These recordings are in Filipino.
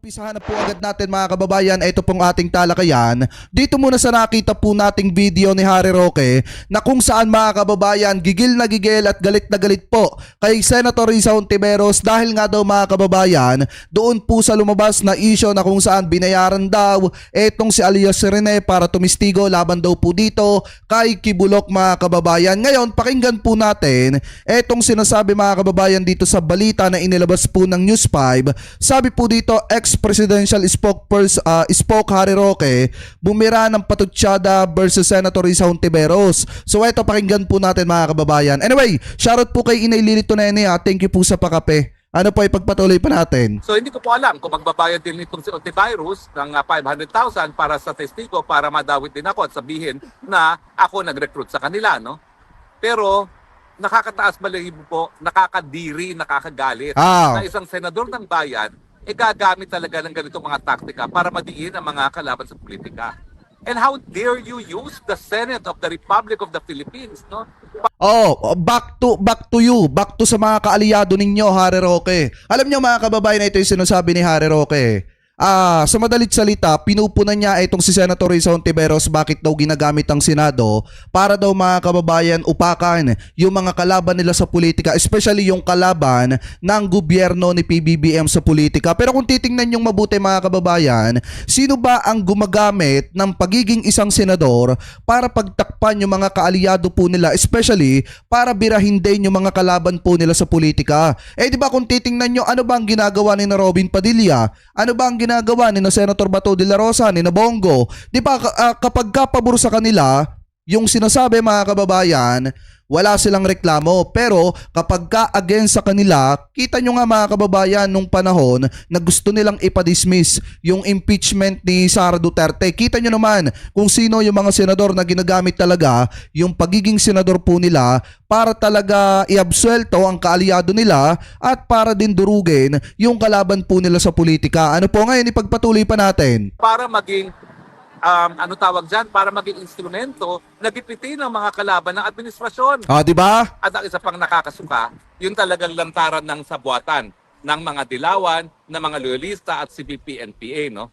umpisahan na po agad natin mga kababayan, ito pong ating talakayan. Dito muna sa nakita po nating video ni Harry Roque na kung saan mga kababayan gigil na gigil at galit na galit po kay Senator Risa Hontiveros dahil nga daw mga kababayan doon po sa lumabas na issue na kung saan binayaran daw etong si Alias Rene para tumistigo laban daw po dito kay Kibuloc mga kababayan. Ngayon pakinggan po natin etong sinasabi mga kababayan dito sa balita na inilabas po ng News 5. Sabi po dito, ex-presidential spoke Harry Roque, bumira ng patutsada versus Senator Risa Hontiveros. So ito, pakinggan po natin mga kababayan. Anyway, shoutout po kay Inay Lilito Nene. Thank you po sa pakape. Ano po, ipagpatuloy pa natin. So hindi ko po alam kung magbabayad din nitong si Hontiveros ng 500,000 para sa testigo para madawit din ako at sabihin na ako nag-recruit sa kanila, no? Pero nakakataas balahibo po, nakakadiri, nakakagalit na isang senador ng bayan gagamit talaga ng ganitong mga taktika para madiin ang mga kalaban sa politika. And how dare you use the Senate of the Republic of the Philippines, no? Back to you, back to sa mga kaalyado ninyo, Harry Roque. Alam niyo mga kababayan, ito yung sinasabi ni Harry Roque. Sa madalit salita, pinupunan niya itong si Senator Risa Hontiveros bakit daw ginagamit ang Senado para daw mga kababayan upakan yung mga kalaban nila sa politika, especially yung kalaban ng gobyerno ni PBBM sa politika. Pero kung titingnan yung mabuti mga kababayan, sino ba ang gumagamit ng pagiging isang senador para pagtakpan yung mga kaalyado po nila, especially para birahin din yung mga kalaban po nila sa politika? Di ba kung titingnan nyo, ano ba ang ginagawa ni na Robin Padilla? Ano ba ang ginagawa ni na Senator Bato de la Rosa, ni na Bongo? Di ba kapag kapabor sa kanila, yung sinasabi mga kababayan, wala silang reklamo. Pero kapag ka-against sa kanila, kita nyo nga mga kababayan nung panahon na gusto nilang ipadismiss yung impeachment ni Sara Duterte. Kita nyo naman kung sino yung mga senador na ginagamit talaga yung pagiging senador po nila para talaga iabsuelto ang kaalyado nila at para din durugin yung kalaban po nila sa politika. Ano po ngayon, ipagpatuloy pa natin. Para maging para maging instrumento na gipitin ng mga kalaban ng administrasyon. Di ba? At ang isa pang nakakasuka, yung talagang lantaran ng sabuatan ng mga dilawan, ng mga loyalista at CPP-NPA, no?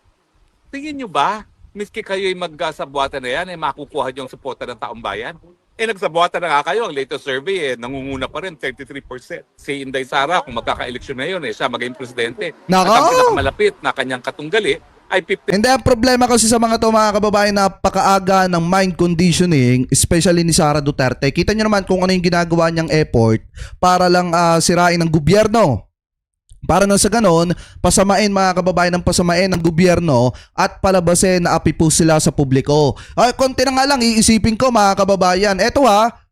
Tingin nyo ba, miski kayo'y magsabuatan na yan, makukuha yung suporta ng taong bayan? Nagsabuatan na nga kayo, ang latest survey, nangunguna pa rin, 33%. Si Inday Sara, kung magkaka-eleksyon na yun, siya maging presidente. At ang pinakamalapit na kanyang katunggali, ay 50. Hindi, ang problema kasi sa mga to mga kababayan, napakaaga ng mind conditioning, especially ni Sara Duterte. Kita nyo naman kung ano yung ginagawa niyang effort para lang sirain ang gobyerno. Para nang sa ganon, pasamain mga kababayan ng pasamain ng gobyerno at palabasin na api po sila sa publiko. Konti na nga lang iisipin ko mga kababayan.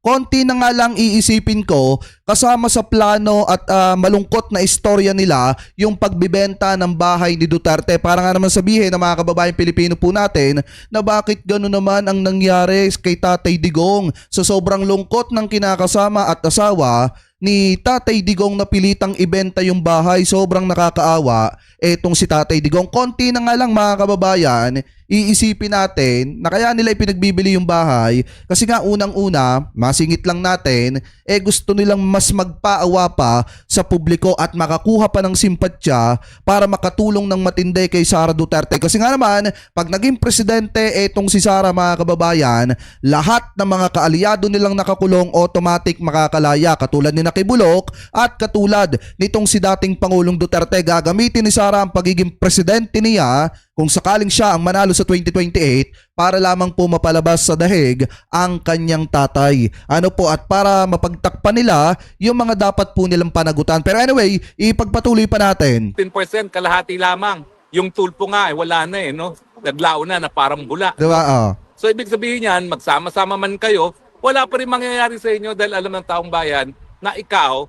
Konti na nga lang iisipin ko kasama sa plano at malungkot na istorya nila yung pagbibenta ng bahay ni Duterte. Para nga naman sabihin ng mga kababayan Pilipino po natin na bakit gano'n naman ang nangyari kay Tatay Digong sa sobrang lungkot ng kinakasama at asawa ni Tatay Digong na pilitang ibenta yung bahay. Sobrang nakakaawa etong si Tatay Digong. Konti na nga lang mga kababayan, iisipin natin na kaya nila ipinagbibili yung bahay kasi nga unang-una, masingit lang natin, gusto nilang mas magpaawa pa sa publiko at makakuha pa ng simpatya para makatulong ng matindi kay Sara Duterte. Kasi nga naman, pag naging presidente etong si Sara mga kababayan, lahat ng mga kaalyado nilang nakakulong automatic makakalaya, katulad ni Kibuloc at katulad nitong si dating Pangulong Duterte. Gagamitin ni Sara ang pagiging presidente niya kung sakaling siya ang manalo sa 2028 para lamang po mapalabas sa dahig ang kanyang tatay. At para mapagtakpan nila yung mga dapat po nilang panagutan. Pero anyway, ipagpatuloy pa natin. 10% kalahati lamang. Yung tulpo nga wala na no? Naglao na parang bula. Diba? So ibig sabihin yan, magsama-sama man kayo, wala pa rin mangyayari sa inyo dahil alam ng taong bayan na ikaw,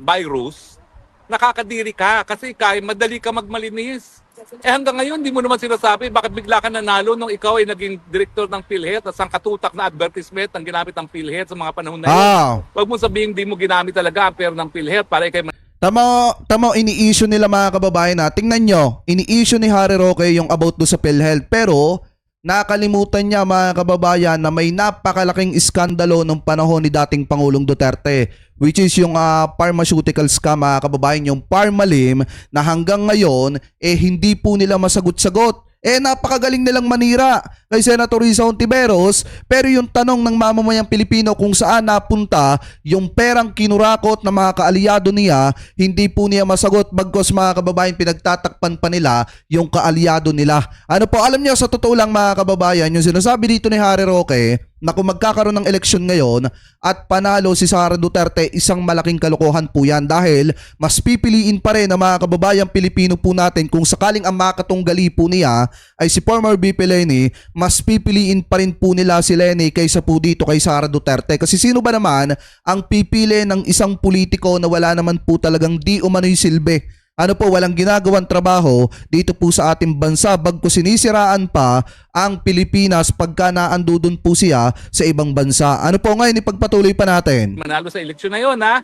by rules, nakakadiri ka kasi madali ka magmalinis. Hanggang ngayon, hindi mo naman sinasabi bakit bigla ka nanalo nung ikaw ay naging director ng PhilHealth at sangkatutak na advertisement ang ginamit ng PhilHealth sa mga panahon na yun. Huwag mo sabihin hindi mo ginamit talaga ang pera ng PhilHealth para ikay Tama, ini-issue nila mga kababayan na. Tingnan nyo, ini-issue ni Harry Roque yung about do sa PhilHealth. Pero Nakalimutan niya mga kababayan na may napakalaking iskandalo nung panahon ni dating Pangulong Duterte, which is yung pharmaceutical scam mga kababayan, yung Parmalim, na hanggang ngayon hindi po nila masagot-sagot. Napakagaling nilang manira kay Senator Risa Hontiveros, pero yung tanong ng mamamayang Pilipino kung saan napunta yung perang kinurakot ng mga kaalyado niya, hindi po niya masagot, bagkos mga kababayan pinagtatakpan pa nila yung kaalyado nila. Ano po, alam niyo, sa totoo lang mga kababayan, yung sinasabi dito ni Harry Roque na kung magkakaroon ng eleksyon ngayon at panalo si Sara Duterte, isang malaking kalokohan po yan, dahil mas pipiliin pa rin ng mga kababayang Pilipino po natin, kung sakaling ang makatunggali po niya ay si former VP Leni, mas pipiliin pa rin po nila si Leni kaysa po dito kay Sara Duterte. Kasi sino ba naman ang pipili ng isang politiko na wala naman po talagang di umano'y silbi? Ano po, walang ginagawang trabaho dito po sa ating bansa, bagko sinisiraan pa ang Pilipinas pagka naandudun po siya sa ibang bansa. Ano po, ngayon ipagpatuloy pa natin. Manalo sa eleksyon na yon, ha?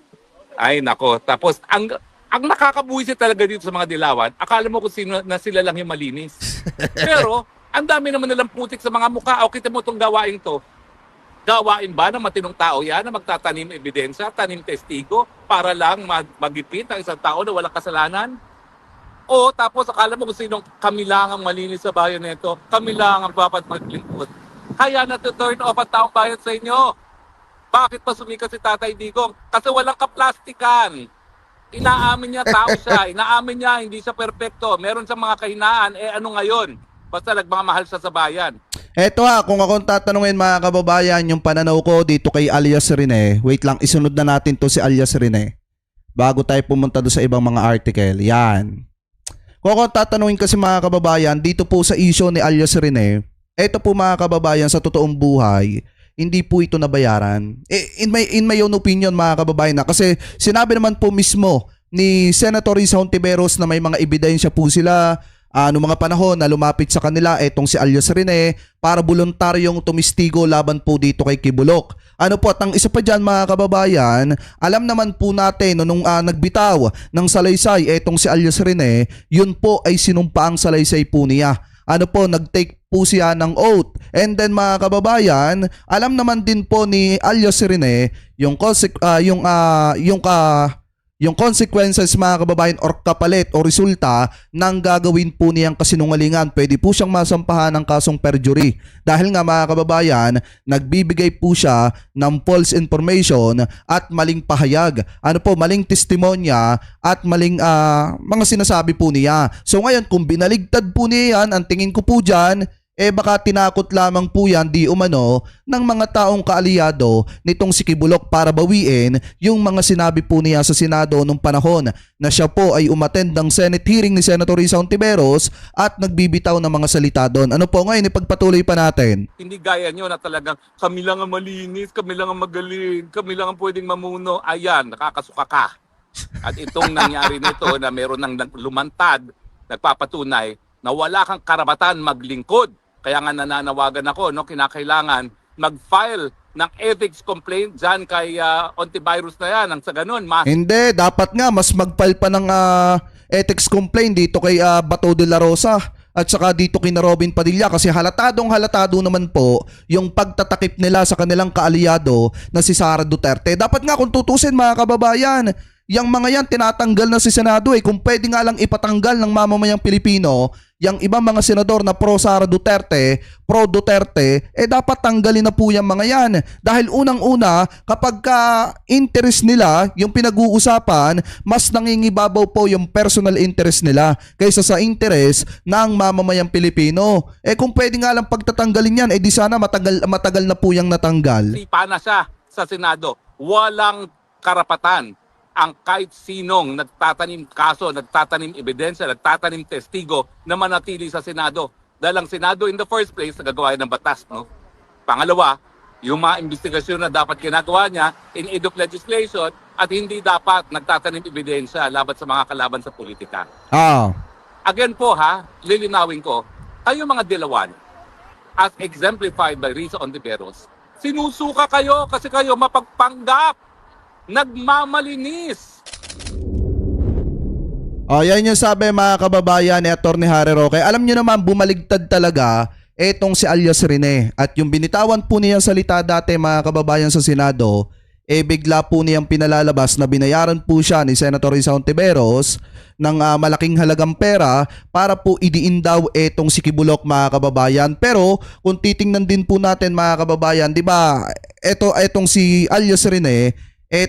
Ay nako, tapos ang nakakabuwisit talaga dito sa mga dilawan, akala mo kung sino na sila lang yung malinis. Pero ang dami naman nilang putik sa mga mukha. O kita mo itong gawain to. Gawain ba ng matinong tao yan na magtatanim ebidensya, tanim testigo para lang magipit ang isang tao na walang kasalanan? O tapos akala mo kung sinong kami lang ang malinis sa bayan nito, kami lang ang dapat maglingkod. Kaya na-turn off ang taong bayan sa inyo. Bakit pa sumikat si Tatay Digong? Kasi walang kaplastikan. Inaamin niya tao siya, inaamin niya hindi siya perpekto, meron siyang mga kahinaan, ano ngayon? Basta nagmamahal siya sa bayan. Eto kung akong tatanungin mga kababayan, yung pananaw ko dito kay Alias Rene, wait lang, isunod na natin to si Alias Rene bago tayo pumunta do sa ibang mga article. Yan. Kung akong tatanungin kasi mga kababayan, dito po sa issue ni Alias Rene, eto po mga kababayan, sa totoong buhay, hindi po ito nabayaran. In my own opinion mga kababayan, kasi sinabi naman po mismo ni Senator Risa Hontiveros na may mga ebidensya po sila noong mga panahon na lumapit sa kanila etong si Alias Rene para voluntaryong tumistigo laban po dito kay Kibulok. Ano po, at ang isa pa dyan mga kababayan, alam naman po natin nung nagbitaw ng salaysay etong si Alias Rene, yun po ay sinumpaang salaysay po niya. Ano po, nag-take po siya ng oath. And then mga kababayan, alam naman din po ni Alias Rene yung consequences mga kababayan or kapalit o resulta ng gagawin po niyang kasinungalingan. Pwede po siyang masampahan ng kasong perjury. Dahil nga mga kababayan, nagbibigay po siya ng false information at maling pahayag. Ano po, maling testimonya at maling mga sinasabi po niya. So ngayon, kung binaligtad po niya yan, ang tingin ko po dyan, baka tinakot lamang po yan di umano ng mga taong kaalyado nitong si Kibulok para bawiin yung mga sinabi po niya sa Senado nung panahon na siya po ay umattend ng Senate hearing ni Senator Risa Hontiveros at nagbibitaw ng mga salita doon. Ano po, ngayon ipagpatuloy pa natin. Hindi gaya nyo na talagang kami lang ang malinis, kami lang ang magaling, kami lang ang pwedeng mamuno. Ayan, nakakasuka ka. At itong nangyari nito na meron ng lumantad, nagpapatunay na wala kang karapatan maglingkod. Kaya nga nananawagan ako, kinakailangan mag-file ng ethics complaint dyan kay Hontiveros na yan. Ang sa ganun, Hindi, dapat nga mas mag-file pa ng ethics complaint dito kay Bato de la Rosa at saka dito kina Robin Padilla, kasi halatado naman po yung pagtatakip nila sa kanilang kaalyado na si Sara Duterte. Dapat nga kung tutusin mga kababayan, yang mga yan tinatanggal na si Senado kung pwede nga lang ipatanggal ng mamamayang Pilipino yang ibang mga senador na pro Sara Duterte, pro Duterte, dapat tanggalin na po yung mga yan. Dahil unang-una, kapag interest nila, yung pinag-uusapan, mas nangingibabaw po yung personal interest nila kaysa sa interest ng mamamayang Pilipino. Kung pwede nga lang pagtatanggalin yan, di sana matagal na po yung natanggal. sipa na siya sa Senado. Walang karapatan ang kahit sinong nagtatanim kaso, nagtatanim ebidensya, nagtatanim testigo na manatili sa Senado. Dahil ang Senado in the first place, nagagawa ng batas. No? Pangalawa, yung mga investigasyon na dapat ginagawa niya in aid of legislation at hindi dapat nagtatanim ebidensya laban sa mga kalaban sa politika. Again po lilinawin ko, kayo mga dilawan, as exemplified by Risa Hontiveros, sinusuka kayo kasi kayo mapagpanggap. Nagmamalinis. Yan yung sabi mga kababayan ni Atty. Harry Roque. Alam nyo naman, bumaligtad talaga etong si alias Rene. At yung binitawan po niya salita dati mga kababayan sa Senado, bigla po niyang pinalalabas na binayaran po siya ni Senator Risa Hontiveros ng malaking halagang pera para po idiin daw etong si Kibulok mga kababayan. Pero kung titingnan din po natin mga kababayan, di ba, etong si alias Rene,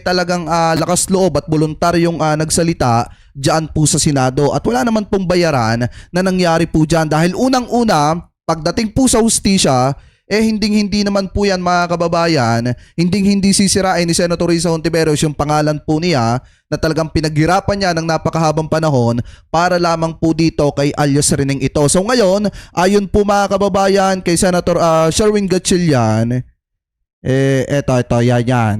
talagang lakas loob at voluntaryong nagsalita diyan po sa Senado. At wala naman pong bayaran na nangyari po diyan dahil unang-una, pagdating po sa hustisya, hindi naman po yan mga kababayan, hindi sisirain ni Senator Risa Hontiveros yung pangalan po niya na talagang pinaghirapan niya ng napakahabang panahon para lamang po dito kay alias Reneng ito. So ngayon, ayon po mga kababayan kay Senator Sherwin Gatchalian, yan.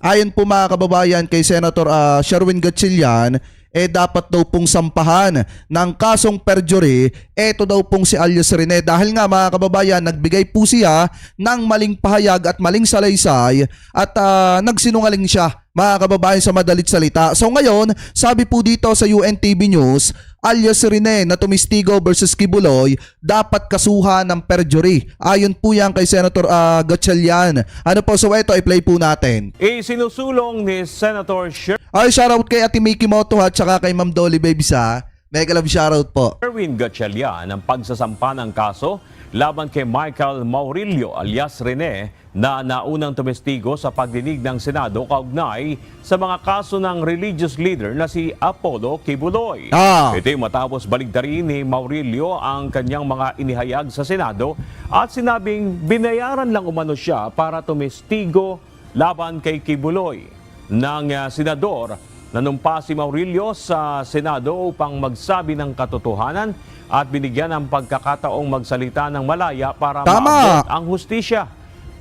Ayon po mga kababayan kay Senator Sherwin Gatchalian, dapat daw pong sampahan ng kasong perjury eto daw pong si alias Rene dahil nga mga kababayan nagbigay po siya ng maling pahayag at maling salaysay at nagsinungaling siya mga kababayan sa madalit salita. So ngayon, sabi po dito sa UNTV News, alias Rene na tumistigo versus Kibuloy dapat kasuhan ng perjury. Ayon po yan kay Senator Gatchalian. Ano po, so ito i-play po natin. Isinusulong ni Senator Ay, shoutout kay Ate Mickey Moto at saka kay Ma'am Dolly Babisa. Mega love shoutout po. Sherwin Gatchalian ang pagsasampa ng kaso laban kay Michael Maurilio alias Rene na naunang tumestigo sa pagdinig ng Senado kaugnay sa mga kaso ng religious leader na si Apollo Kibuloy. Ito'y matapos baligtarin ni Maurilio ang kanyang mga inihayag sa Senado at sinabing binayaran lang umano siya para tumestigo laban kay Kibuloy. Ng senador, nanumpa si Maurilio sa Senado upang magsabi ng katotohanan at binigyan ng pagkakataong magsalita ng malaya para maabot ang hustisya.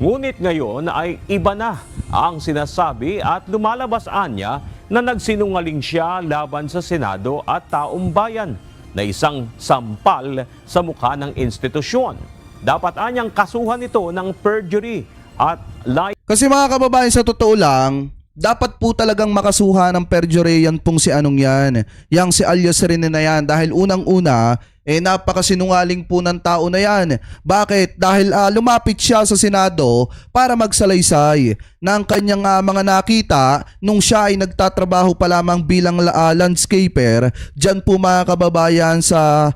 Ngunit ngayon ay iba na ang sinasabi at lumalabas anya na nagsinungaling siya laban sa Senado at taong bayan na isang sampal sa mukha ng institusyon. Dapat anyang kasuhan ito ng perjury at lie. Kasi mga kababayan, sa totoo lang, dapat po talagang makasuhan ng perjury yan pong si anong yan. Yang si alias Rene na yan dahil unang-una, napakasinungaling po ng tao na yan. Bakit? Dahil lumapit siya sa Senado para magsalaysay ng kanyang mga nakita nung siya ay nagtatrabaho pa lamang bilang landscaper dyan po mga kababayan sa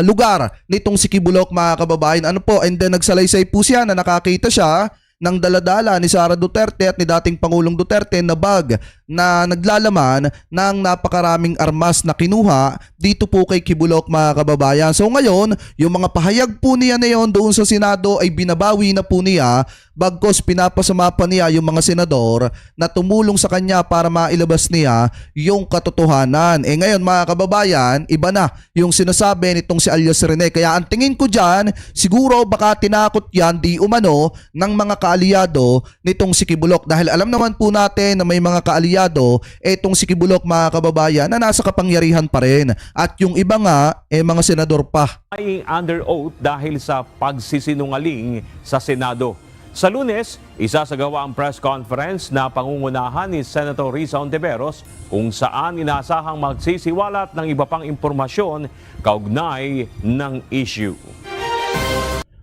lugar nitong si Kibulok mga kababayan. Ano po? And then nagsalaysay po siya na nakakita siya ng daladala ni Sara Duterte at ni dating Pangulong Duterte na bag na naglalaman ng napakaraming armas na kinuha dito po kay Kibulok mga kababayan. So ngayon, yung mga pahayag po niya na yun doon sa Senado ay binabawi na po niya bagkos pinapasama pa niya yung mga senador na tumulong sa kanya para mailabas niya yung katotohanan. Ngayon mga kababayan, iba na yung sinasabi nitong si alias Rene. Kaya ang tingin ko dyan, siguro baka tinakot yan di umano ng mga kaalyado nitong si Kibulok. Dahil alam naman po natin na may mga kaalyado etong si Kibulok mga kababayan na nasa kapangyarihan pa rin. At yung iba nga, mga senador pa. Ay under oath dahil sa pagsisinungaling sa Senado. Sa Lunes, isasagawa ang press conference na pangungunahan ni Senator Risa Hontiveros kung saan inaasahang magsisiwalat ng iba pang impormasyon kaugnay ng issue.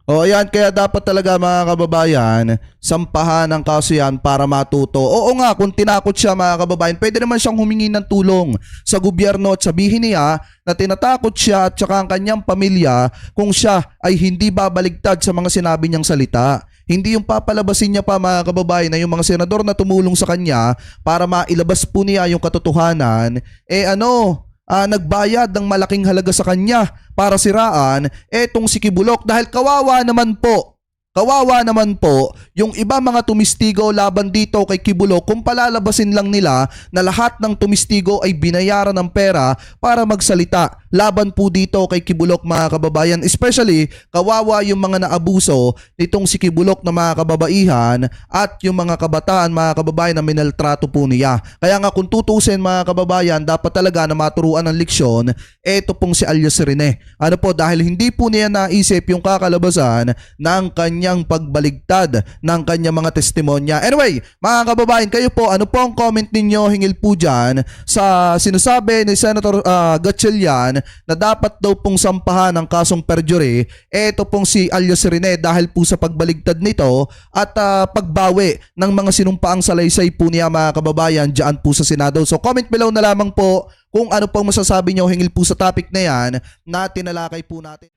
Ayan, kaya dapat talaga mga kababayan, sampahan ng kaso yan para matuto. Oo nga, kung tinakot siya mga kababayan, pwede naman siyang humingi ng tulong sa gobyerno at sabihin niya na tinatakot siya at saka ang kanyang pamilya kung siya ay hindi babaligtad sa mga sinabi niyang salita. Hindi yung papalabasin niya pa mga kababayan na yung mga senador na tumulong sa kanya para mailabas po niya yung katotohanan, nagbayad ng malaking halaga sa kanya para siraan etong si Kibulok dahil kawawa naman po yung iba mga tumistigo laban dito kay Kibulok kung palalabasin lang nila na lahat ng tumistigo ay binayaran ng pera para magsalita laban po dito kay Kibulok mga kababayan. Especially kawawa yung mga naabuso nitong si Kibulok na mga kababaihan at yung mga kabataan mga kababayan na minaltrato po niya. Kaya nga kung tutusin mga kababayan, dapat talaga na maturuan ng leksyon eto pong si alias Rene. Ano po, dahil hindi po niya naisip yung kakalabasan ng kanya kanyang pagbaligtad ng kanyang mga testimonya. Anyway, mga kababayan, kayo po, ano po ang comment ninyo hingil po dyan sa sinasabi ni Senator Gatchalian na dapat daw pong sampahan ng kasong perjury, ito pong si alias Rene dahil po sa pagbaligtad nito at pagbawi ng mga sinumpaang salaysay po niya, mga kababayan, dyan po sa Senado. So comment below na lamang po kung ano pong masasabi nyo hingil po sa topic na yan na tinalakay po natin.